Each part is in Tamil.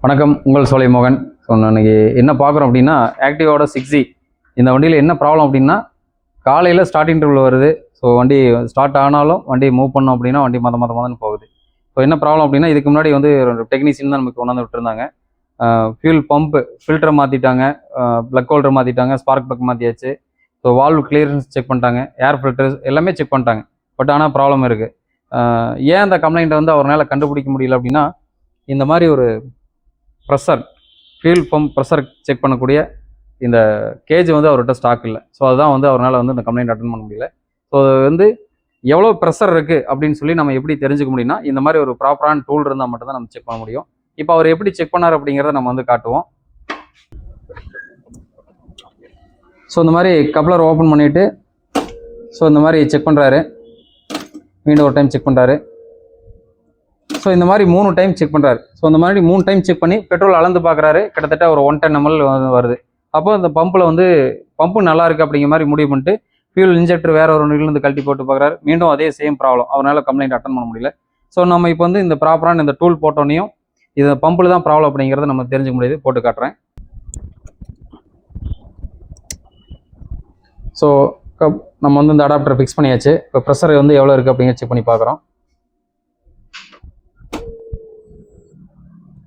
வணக்கம், உங்கள் சோலை மோகன். ஸோ இன்னைக்கு என்ன பார்க்குறோம் அப்படின்னா, ஆக்டிவாவோட 6G இந்த வண்டியில் என்ன ப்ராப்ளம் அப்படின்னா, காலையில் ஸ்டார்டிங் ட்ரிபிள் வருது. ஸோ வண்டி ஸ்டார்ட் ஆனாலும் வண்டி மூவ் பண்ணோம் அப்படின்னா வண்டி மதன்னு போகுது. ஸோ என்ன ப்ராப்ளம் அப்படின்னா, இதுக்கு முன்னாடி வந்து ஒரு டெக்னீஷியன் தான் நமக்கு கொண்டாந்து விட்டுருந்தாங்க. ஃபியூல் பம்பு ஃபில்டரை மாற்றிட்டாங்க, ப்ளக் ஹோல்டர் மாற்றிட்டாங்க, ஸ்பார்க் ப்ளக் மாற்றியாச்சு. ஸோ வால்வ் கிளியரன்ஸ் செக் பண்ணிட்டாங்க, ஏர் ஃபில்டர்ஸ் எல்லாமே செக் பண்ணிட்டாங்க. பட் ஆனால் ப்ராப்ளம் இருக்குது. ஏன் அந்த கம்ப்ளைண்ட்டை வந்து அவரால் கண்டுபிடிக்க முடியல அப்படின்னா, இந்த மாதிரி ஒரு pressure fuel pump pressure check பண்ணக்கூடிய இந்த கேஜ் வந்து அவர்கிட்ட ஸ்டாக் இல்லை. ஸோ அதுதான் வந்து அவரால் வந்து இந்த கம்ப்ளைண்ட் அட்டன் பண்ண முடியல. ஸோ அது வந்து எவ்வளோ ப்ரெஷர் இருக்குது அப்படின்னு சொல்லி நம்ம எப்படி தெரிஞ்சுக்க முடியும்னா, இந்த மாதிரி ஒரு ப்ராப்பரான டூல் இருந்தால் மட்டும்தான் நம்ம செக் பண்ண முடியும். இப்போ அவர் எப்படி செக் பண்ணார் அப்படிங்கிறத நம்ம வந்து காட்டுவோம். ஸோ இந்த மாதிரி கப்ளர் ஓப்பன் பண்ணிவிட்டு ஸோ இந்த மாதிரி செக் பண்ணுறாரு. மீண்டும் ஒரு டைம் செக் பண்ணுறாரு. ஸோ இந்த மாதிரி 3 டைம் செக் பண்ணுறாரு. ஸோ இந்த மாதிரி 3 டைம் செக் பண்ணி பெட்ரோல் அளந்து பார்க்குறாரு. கிட்டத்தட்ட ஒரு 110 ml வருது. அப்போ அந்த பம்பில் வந்து பம்பு நல்லா இருக்குது அப்படிங்கிற மாதிரி முடிவு பண்ணிட்டு ஃபியூல் இன்ஜெக்டர் வேற ஒரு நிலையிலிருந்து கழட்டி போட்டு பார்க்குறாரு. மீண்டும் அதே சேம் ப்ராப்ளம். அவரால் கம்ப்ளைண்ட் அட்டன் பண்ண முடியல. ஸோ நம்ம இப்போ வந்து இந்த ப்ராப்பரான இந்த டூல் போட்டோன்னையும் இது பம்பில் தான் ப்ராப்ளம் அப்படிங்கிறத நம்ம தெரிஞ்சுக்க முடியுது. போட்டு காட்டுறேன். ஸோ நம்ம வந்து இந்த அடாப்டர் ஃபிக்ஸ் பண்ணியாச்சு. இப்போ ப்ரெஷர் வந்து எவ்வளோ இருக்குது அப்படிங்கிற செக் பண்ணி பார்க்குறோம்.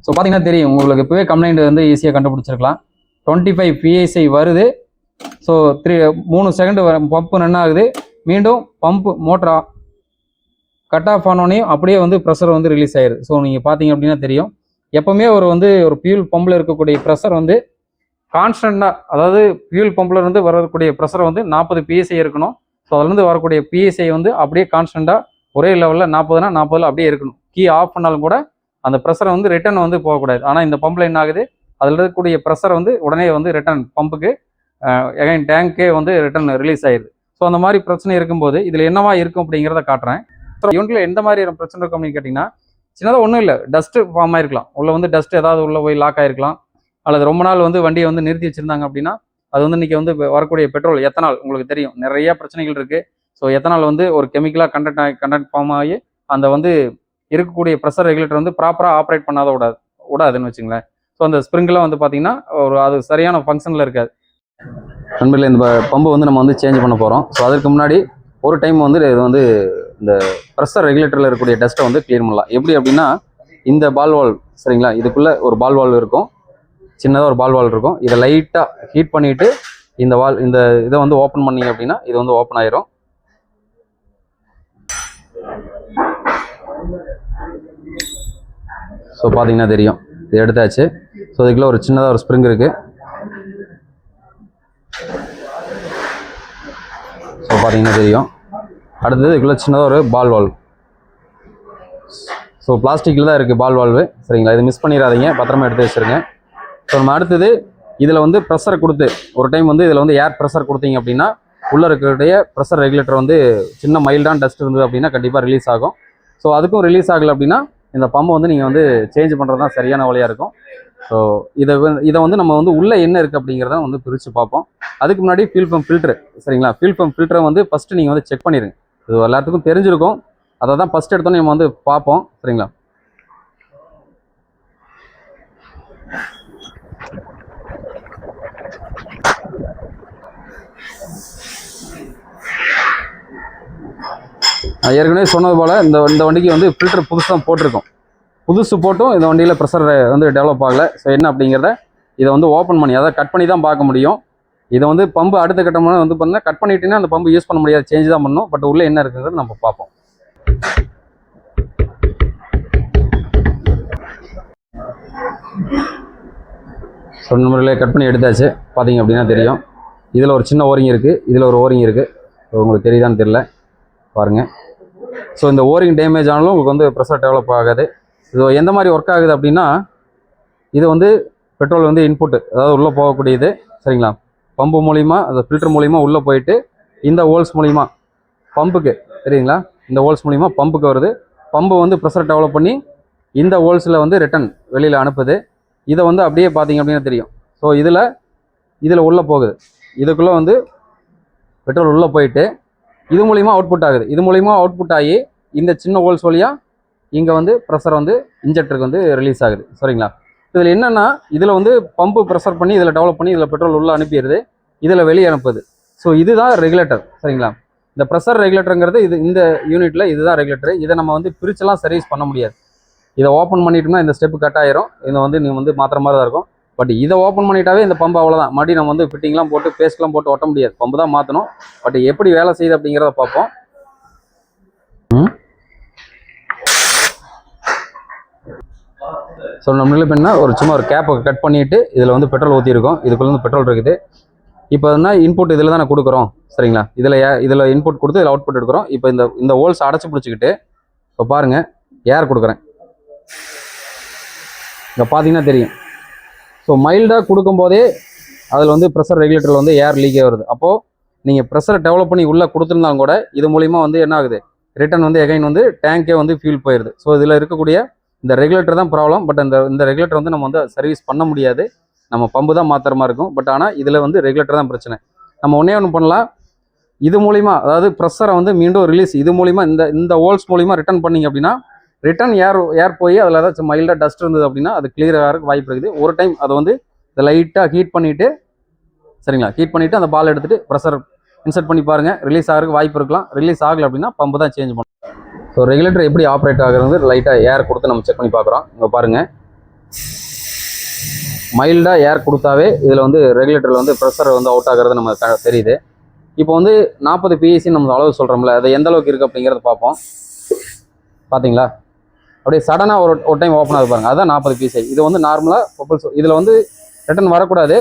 ஸோ பார்த்தீங்கன்னா தெரியும் உங்களுக்கு, இப்போவே கம்ப்ளைண்ட் வந்து ஈஸியாக கண்டுபிடிச்சிருக்கலாம். 25 PSI வருது. ஸோ 3 செகண்ட் பம்பு ரன் ஆகுது. மீண்டும் பம்பு மோட்டரா கட் ஆஃப் ஆனோடனையும் அப்படியே வந்து ப்ரெஷர் வந்து ரிலீஸ் ஆயிடுது. ஸோ நீங்கள் பார்த்தீங்க அப்படின்னா தெரியும், எப்போவுமே ஒரு ஃபியூல் பம்பில் இருக்கக்கூடிய ப்ரெஷர் வந்து கான்ஸ்டண்ட்டாக, அதாவது ஃபியூல் பம்பில் இருந்து வரக்கூடிய ப்ரெஷர் வந்து 40 PSI இருக்கணும். ஸோ அதுலேருந்து வரக்கூடிய PSI வந்து அப்படியே கான்ஸ்டண்ட்டாக ஒரே லெவலில் 40னா 40 அப்படியே இருக்கணும். கீ ஆஃப் பண்ணாலும் கூட அந்த ப்ரெஷரை வந்து ரிட்டர்ன் வந்து போகக்கூடாது. ஆனால் இந்த பம்பில் என்ன ஆகுது, அதில் இருக்கக்கூடிய ப்ரெஷர் வந்து உடனே வந்து ரிட்டர்ன் பம்புக்கு எகைன் டேங்கே வந்து ரிட்டர்ன் ரிலீஸ் ஆயிடுது. ஸோ அந்த மாதிரி பிரச்சனை இருக்கும்போது இதில் என்னவா இருக்கும் அப்படிங்கிறத காட்டுறேன். ஸோ யூனிட்டில் எந்த மாதிரி பிரச்சனை இருக்கும் அப்படின்னு கேட்டிங்கன்னா, சின்னதாக ஒன்றும் இல்லை, டஸ்ட்டு ஃபார்ம் ஆயிருக்கலாம். உள்ளே வந்து டஸ்ட் ஏதாவது உள்ளே போய் லாக் ஆகிருக்கலாம். அல்லது ரொம்ப நாள் வந்து வண்டியை வந்து நிறுத்தி வச்சுருந்தாங்க அப்படின்னா அது வந்து இன்றைக்கி வந்து வரக்கூடிய பெட்ரோல் எத்தனால் உங்களுக்கு தெரியும் நிறைய பிரச்சனைகள் இருக்குது. ஸோ எத்தனால் வந்து ஒரு கெமிக்கலாக கண்டென்ட் ஃபார்ம் ஆகி அந்த வந்து இருக்கக்கூடிய ப்ரெஷர் ரெகுலேட்டர் வந்து ப்ராப்பராக ஆப்ரேட் பண்ணாத விடாதுன்னு வச்சுங்களேன். ஸோ அந்த ஸ்ப்ரிங்கெலாம் வந்து பார்த்தீங்கன்னா அது சரியான ஃபங்க்ஷனில் இருக்காது. நண்பர்களே, இந்த பம்பை வந்து நம்ம வந்து சேஞ்ச் பண்ண போகிறோம். ஸோ அதுக்கு முன்னாடி ஒரு டைம் வந்து இது வந்து இந்த ப்ரெஷர் ரெகுலேட்டரில் இருக்கக்கூடிய டஸ்ட்டை வந்து கிளியர் பண்ணலாம். எப்படி அப்படின்னா, இந்த பால் வால்வ் சரிங்களா, இதுக்குள்ளே ஒரு பால் வால்வ் இருக்கும், சின்னதாக ஒரு பால் வால்வ் இருக்கும். இதை லைட்டாக ஹீட் பண்ணிவிட்டு இந்த இதை வந்து ஓப்பன் பண்ணிங்க அப்படின்னா இது வந்து ஓப்பன் ஆயிரும். ஸோ பார்த்தீங்கன்னா தெரியும், இது எடுத்தாச்சு. ஸோ இதுக்குள்ள ஒரு சின்னதாக ஒரு ஸ்ப்ரிங் இருக்குது. ஸோ பார்த்தீங்கன்னா தெரியும். அடுத்தது இதுக்குள்ள சின்னதாக ஒரு பால் வால்வ். ஸோ பிளாஸ்டிக்கில் தான் இருக்குது பால் வால்வு சரிங்களா. இது மிஸ் பண்ணிடாதீங்க, பத்திரமா எடுத்து வச்சுருங்க. ஸோ நம்ம அடுத்தது இதில் வந்து ப்ரெஷர் கொடுத்து ஒரு டைம் வந்து இதில் வந்து ஏர் ப்ரெஷர் கொடுத்தீங்க அப்படின்னா உள்ளே இருக்கக்கூடிய ப்ரெஷர் ரெகுலேட்டர் வந்து சின்ன மைல்டான டஸ்ட் இருந்தது அப்படின்னா கண்டிப்பாக ரிலீஸ் ஆகும். ஸோ அதுக்கும் ரிலீஸ் ஆகலை அப்படின்னா இந்த பம்பை வந்து நீங்கள் வந்து சேஞ்ச் பண்ணுறது தான் சரியான வழியாக இருக்கும். ஸோ இதை வந்து நம்ம வந்து உள்ளே என்ன இருக்குது அப்படிங்கிறத வந்து பிரித்து பார்ப்போம். அதுக்கு முன்னாடி ஃபியூல் பம்ப் ஃபில்ட்ரு சரிங்களா. ஃபியூல் பம்ப் ஃபில்டரை வந்து ஃபஸ்ட்டு நீங்கள் வந்து செக் பண்ணிடுங்க. இது எல்லாத்துக்கும் தெரிஞ்சிருக்கும், அதை தான் ஃபஸ்ட் எடுத்தோன்னே நம்ம வந்து பார்ப்போம் சரிங்களா. ஏற்கனவே சொன்னது போல் இந்த வண்டிக்கு வந்து ஃபில்டர் புதுசாக போட்டிருக்கோம். புதுசு போட்டும் இந்த வண்டியில் ப்ரெஷர் வந்து டெவலப் ஆகலை. ஸோ என்ன அப்படிங்கிறத இதை வந்து ஓப்பன் பண்ணி அதை கட் பண்ணி தான் பார்க்க முடியும். இதை வந்து பம்பு அடுத்த கட்டமாக வந்து பண்ணால் கட் பண்ணிட்டீங்கன்னா அந்த பம்பு யூஸ் பண்ண முடியாது, சேஞ்ச் தான் பண்ணணும். பட் உள்ளே என்ன இருக்குங்கிறது நம்ம பார்ப்போம். ஸோ நம்மளே கட் பண்ணி எடுத்தாச்சு. பார்த்தீங்க அப்படின்னா தெரியும், இதில் ஒரு சின்ன ஓரிங் இருக்குது, இதில் ஒரு ஓரிங் இருக்குது. ஸோ உங்களுக்கு தெரியுதான்னு தெரியல, பாருங்கள். ஸோ இந்த ஓரிங் டேமேஜ் ஆனாலும் உங்களுக்கு வந்து ப்ரெஷர் டெவலப் ஆகாது. இது எந்த மாதிரி ஒர்க் ஆகுது அப்படின்னா, இது வந்து பெட்ரோல் வந்து இன்புட்டு, அதாவது உள்ளே போகக்கூடியது சரிங்களா. பம்பு மூலிமா அந்த ஃபில்டர் மூலிமா உள்ளே போயிட்டு இந்த ஹோல்ஸ் மூலிமா பம்புக்கு தெரியுங்களா, இந்த ஹோல்ஸ் மூலிமா பம்புக்கு வருது. பம்பு வந்து ப்ரெஷர் டெவலப் பண்ணி இந்த ஹோல்ஸில் வந்து ரிட்டன் வெளியில் அனுப்புது. இதை வந்து அப்படியே பார்த்தீங்க அப்படின்னா தெரியும். ஸோ இதில் உள்ளே போகுது. இதுக்குள்ளே வந்து பெட்ரோல் உள்ளே போயிட்டு இது மூலிமா அவுட்புட் ஆகுது. இது மூலிமா அவுட்புட் ஆகி இந்த சின்ன ஹோல்ஸ் வழியாக இங்கே வந்து ப்ரெஷர் வந்து இன்ஜெக்டருக்கு வந்து ரிலீஸ் ஆகுது. சரிங்களா? இதில் என்னென்னா இதில் வந்து பம்பு ப்ரெஷர் பண்ணி இதில் டெவலப் பண்ணி இதில் பெட்ரோல் உள்ளே அனுப்பிடுது, இதில் வெளியே அனுப்புது. ஸோ இதுதான் ரெகுலேட்டர். சரிங்களா? இந்த ப்ரெஷர் ரெகுலேட்டருங்கிறது இந்த யூனிட்டில் இதுதான் ரெகுலேட்டர். இதை நம்ம வந்து பிரிச்செல்லாம் சர்வீஸ் பண்ண முடியாது. இதை ஓப்பன் பண்ணிட்டோம்னா இந்த ஸ்டெப்பு கட் ஆயிரும். இதை வந்து நீங்கள் வந்து மாத்திர மாதிரி தான் இருக்கும். பட் இதை ஓப்பன் பண்ணிட்டாவே இந்த பம்பு அவ்வளோதான். மறுபடியும் நம்ம வந்து ஃபிட்டிங்லாம் போட்டு பேஸ்ட்லாம் போட்டு ஒட்ட முடியாது. பம்பு தான் மாற்றணும். பட் எப்படி வேலை செய்யுது அப்படிங்கிறத பார்ப்போம். ஸோ நம்மளுக்கு இப்போ என்ன ஒரு சும்மா ஒரு கேப்பை கட் பண்ணிவிட்டு இதில் வந்து பெட்ரோல் ஊற்றிருக்கோம். இதுக்குள்ளே வந்து பெட்ரோல் இருக்குது. இப்போ என்ன இன்புட் இதில் தான் கொடுக்குறோம். சரிங்களா? இதில் இன்புட் கொடுத்து இதில் அவுட்புட் எடுக்கிறோம். இப்போ இந்த ஹோல்ஸ் அடைச்சி பிடிச்சிக்கிட்டு இப்போ பாருங்கள் ஏர் கொடுக்குறேன். இங்கே பார்த்தீங்கன்னா தெரியும். ஸோ மைல்டாக கொடுக்கும்போதே அதில் வந்து ப்ரெஷர் ரெகுலேட்டரில் வந்து ஏர் லீக்கே வருது. அப்போது நீங்கள் ப்ரெஷரை டெவலப் பண்ணி உள்ளே கொடுத்துருந்தாலும் கூட இது மூலிமா வந்து என்ன ஆகுது, ரிட்டர்ன் வந்து எகைன் வந்து டேங்கே வந்து ஃபியூல் போயிடுது. ஸோ இதில் இருக்கக்கூடிய இந்த ரெகுலேட்டர் தான் ப்ராப்ளம். பட் இந்த ரெகுலேட்டர் வந்து நம்ம வந்து சர்வீஸ் பண்ண முடியாது. நம்ம பம்பு தான் மாத்திர மாதிரி இருக்கும். பட் ஆனால் இதில் வந்து ரெகுலேட்டர் தான் பிரச்சனை. நம்ம ஒன்று பண்ணலாம். இது மூலிமா அதாவது ப்ரெஷரை வந்து மீண்டும் ரிலீஸ் இது மூலிமா இந்த ஹோல்ஸ் மூலிமா ரிட்டர்ன் பண்ணிங்க அப்படின்னா ரிட்டர்ன் ஏர் போய் அதில் ஏதாச்சும் மைல்டாக டஸ்ட் இருந்தது அப்படின்னா அது கிளியர் ஆகிறதுக்கு வாய்ப்பு இருக்குது. ஒரு டைம் அதை வந்து இதை லைட்டாக ஹீட் பண்ணிவிட்டு, சரிங்களா, ஹீட் பண்ணிவிட்டு அந்த பால் எடுத்துகிட்டு ப்ரெஷர் இன்சர்ட் பண்ணி பாருங்கள். ரிலீஸ் ஆகிறதுக்கு வாய்ப்பு இருக்கலாம். ரிலீஸ் ஆகலை அப்படின்னா பம்பு தான் சேஞ்ச் பண்ணணும். ஸோ ரெகுலேட்டர் எப்படி ஆப்ரேட் ஆகுறது லைட்டாக ஏர் கொடுத்து நம்ம செக் பண்ணி பார்க்குறோம். இங்கே பாருங்கள், மைல்டாக ஏர் கொடுத்தாவே இதில் வந்து ரெகுலேட்டரில் வந்து ப்ரெஷர் வந்து அவுட் ஆகிறது நம்ம தெரியுது. இப்போ வந்து 40 PSI நம்ம அளவு சொல்கிறோம்ல, அது எந்த அளவுக்கு இருக்குது அப்படிங்கிறத பார்ப்போம். பார்த்தீங்களா, அப்படியே சடனாக ஒரு டைம் ஓப்பன் ஆகுது பாருங்கள். அதுதான் 40 PSI. இது வந்து நார்மலாக பப்புள்ஸ் இதில் வந்து ரிட்டர்ன் வரக்கூடாது.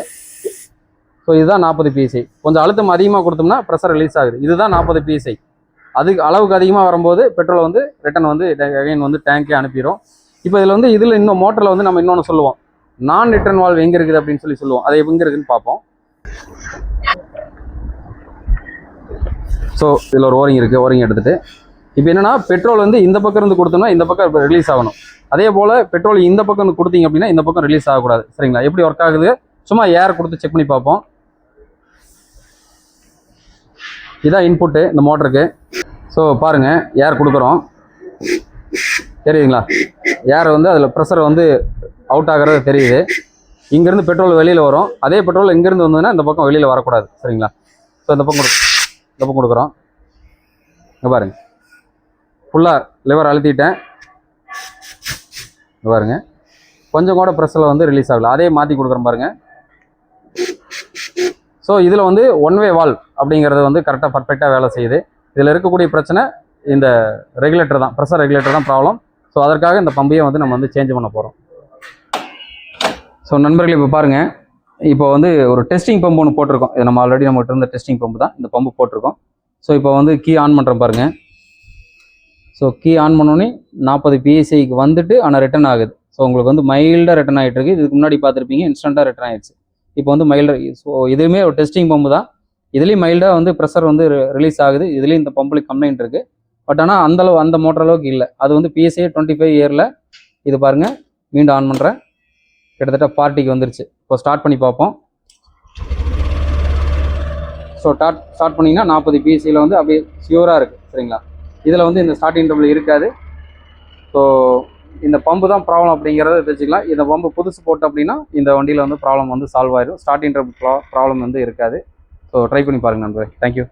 ஸோ இதுதான் 40 PSI. கொஞ்சம் அழுத்தம் அதிகமாக கொடுத்தோம்னா ப்ரெஷர் ரிலீஸ் ஆகுது. இதுதான் 40 PSI. அதுக்கு அளவுக்கு அதிகமாக வரும்போது பெட்ரோல் வந்து ரிட்டர்ன் வந்து அகைன் வந்து டேங்கே அனுப்பிடும். இப்போ இதில் இன்னும் மோட்டரில் வந்து நம்ம இன்னொன்று சொல்லுவோம், நான் ரிட்டர்ன் வால்வ் எங்கே இருக்குது அப்படின்னு சொல்லுவோம். அதை எங்கே இருக்குதுன்னு பார்ப்போம். ஸோ இதில் ஒரு ஓரிங் இருக்குது. ஓரிங் எடுத்துகிட்டு இப்போ என்னென்னா பெட்ரோல் வந்து இந்த பக்கம் இருந்து கொடுத்தோம்னா இந்த பக்கம் ரிலீஸ் ஆகணும். அதே போல் பெட்ரோல் இந்த பக்கம் கொடுத்தீங்க அப்படின்னா இந்த பக்கம் ரிலீஸ் ஆகக்கூடாது. சரிங்களா? எப்படி ஒர்க் ஆகுது சும்மா ஏர் கொடுத்து செக் பண்ணி பார்ப்போம். இதான் இன்புட்டு இந்த மோட்டருக்கு. ஸோ பாருங்கள், ஏர் கொடுக்குறோம். தெரியுதுங்களா? ஏர் வந்து அதில் ப்ரெஷர் வந்து அவுட் ஆகிறது தெரியுது. இங்கேருந்து பெட்ரோல் வெளியில் வரும். அதே பெட்ரோல் இங்கேருந்து வந்ததுன்னா இந்த பக்கம் வெளியில் வரக்கூடாது. சரிங்களா? ஸோ இந்த பக்கம் கொடுக்குறோம். இங்கே பாருங்கள், ஃபுல்லாக லிவர் அழுத்திட்டேன். இங்கே பாருங்கள், கொஞ்சம் கூட ப்ரெஷரில் வந்து ரிலீஸ் ஆகல. அதே மாற்றி கொடுக்குறோம் பாருங்கள். ஸோ இதில் வந்து ஒன் வே வால்வ் அப்படிங்கிறது வந்து கரெக்டாக பர்ஃபெக்டாக வேலை செய்யுது. இதில் இருக்கக்கூடிய பிரச்சனை இந்த ரெகுலேட்டர் தான், ப்ரெஷர் ரெகுலேட்டர் தான் ப்ராப்ளம். ஸோ அதற்காக இந்த பம்பையை வந்து நம்ம வந்து சேஞ்ச் பண்ண போகிறோம். ஸோ நண்பர்களே, இப்போ பாருங்கள், இப்போ வந்து ஒரு டெஸ்டிங் பம்பு ஒன்று போட்டிருக்கோம். இது நம்ம ஆல்ரெடி நம்மகிட்ட இருந்த டெஸ்டிங் பம்பு தான். இந்த பம்பு போட்டிருக்கோம். ஸோ இப்போ வந்து கீ ஆன் பண்ணுறோம் பாருங்கள். ஸோ கீ ஆன் பண்ணோன்னே 40 PSIக்கு வந்துட்டு ஆனால் ரிட்டர்ன் ஆகுது. ஸோ உங்களுக்கு வந்து மைல்டாக ரிட்டர்ன் ஆகிட்டு இருக்குது. இதுக்கு முன்னாடி பார்த்துருப்பீங்க, இன்ஸ்டண்ட்டாக ரிட்டர்ன் ஆகிடுச்சு. இப்போ வந்து மைல்டாக. ஸோ இதுவுமே ஒரு டெஸ்டிங் பம்பு தான். இதுலேயும் மைல்டாக வந்து ப்ரெஷர் வந்து ரிலீஸ் ஆகுது. இதுலேயும் இந்த பம்புக்கு கம்ப்ளைண்ட் இருக்குது. பட் ஆனால் அந்தளவு அந்த மோட்டர் அளவுக்கு இல்லை. அது வந்து PSI 25 இயரில். இது பாருங்கள், மீண்டும் ஆன் பண்ணுறேன். கிட்டத்தட்ட 40க்கு வந்துருச்சு. இப்போ ஸ்டார்ட் பண்ணி பார்ப்போம். ஸோ ஸ்டார்ட் பண்ணிங்கன்னா 40 PSIயில் வந்து அப்படியே சியூராக இருக்குது. சரிங்களா? இதில் வந்து இந்த ஸ்டார்டிங் ட்ரபிள் இருக்காது. ஸோ இந்த பம்பு தான் ப்ராப்ளம் அப்படிங்கிறத தெரிஞ்சுக்கலாம். இந்த பம்பு புதுசு போட்டு அப்படின்னா இந்த வண்டியில் வந்து ப்ராப்ளம் வந்து சால்வ் ஆயிடும். ஸ்டார்டிங் ட்ரபிள் ப்ராப்ளம் வந்து இருக்காது. ஸோ ட்ரை பண்ணி பாருங்கள் நண்பர்களே. தேங்க்யூ.